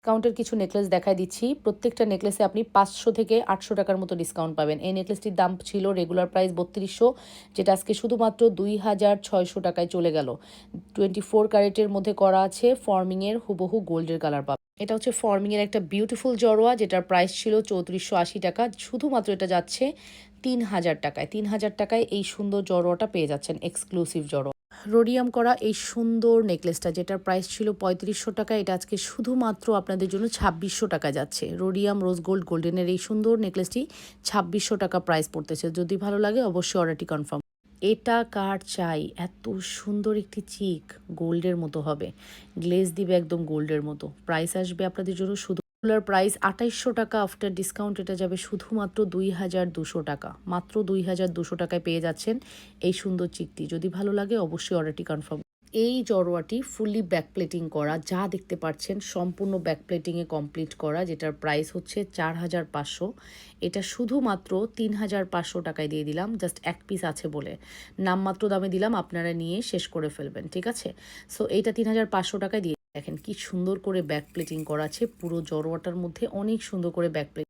ডিসকাউন্টের কিছু নেকলেস দেখায় দিচ্ছি। প্রত্যেকটা নেকলেসে আপনি ৫০০ থেকে ৮০০ টাকার মতো ডিসকাউন্ট পাবেন। এই নেকলেসটির দাম ছিল রেগুলার প্রাইস ৩২০০, যেটা আজকে শুধুমাত্র ২৬০০ টাকায় চলে গেল। 24 ক্যারেটের মধ্যে করা আছে, ফর্মিংয়ের হুবহু গোল্ডের কালার পাবেন। এটা হচ্ছে ফর্মিংয়ের একটা বিউটিফুল জড়োয়া, যেটার প্রাইস ছিল ৩৪৮০ টাকা। শুধুমাত্র এটা যাচ্ছে ৩০০০ টাকায়। ৩০০০ টাকায় এই সুন্দর জড়োয়াটা পেয়ে যাচ্ছেন, এক্সক্লুসিভ জড়োয়া। রোডিয়াম করা এই সুন্দর নেকলেসটা, যেটার প্রাইস ছিল ৩৫০০ টাকা, এটা আজকে শুধুমাত্র আপনাদের জন্য ২৬০০ টাকা যাচ্ছে। রোডিয়াম রোজ গোল্ড গোল্ডেনের এই সুন্দর নেকলেসটি ২৬০০ টাকা প্রাইস পড়তেছে। যদি ভালো লাগে অবশ্যই অর্ডারটি কনফার্ম। এটা কার চাই, এত সুন্দর একটি চিক, গোল্ডের মতো হবে, গ্লেজ দিবে একদম গোল্ডের মতো। প্রাইস আসবে আপনাদের জন্য শুধু রেগুলার প্রাইস ২৮০০ টাকা, আফটার ডিসকাউন্ট এটা যাবে শুধুমাত্র ২২০০ টাকা। মাত্র ২২০০ টাকায় পেয়ে যাচ্ছেন এই সুন্দর চিকটি। যদি ভালো লাগে অবশ্যই অর্ডারটি কনফার্ম। এই জড়োয়াটি ফুললি ব্যাক প্লেটিং করা, যা দেখতে পাচ্ছেন সম্পূর্ণ ব্যাক প্লেটিংয়ে কমপ্লিট করা, যেটার প্রাইস হচ্ছে ৪৫০০। এটা শুধুমাত্র ৩৫০০ টাকায় দিয়ে দিলাম, জাস্ট এক পিস আছে বলে। নামমাত্র দামে দিলাম, আপনারা নিয়ে শেষ করে ফেলবেন, ঠিক আছে? সো এইটা ৩৫০০ টাকায় দিয়ে দেখেন কি সুন্দর করে ব্যাক প্লেটিং করা আছে। পুরো জড়োয়াটার মধ্যে অনেক সুন্দর করে ব্যাক প্লেটিং।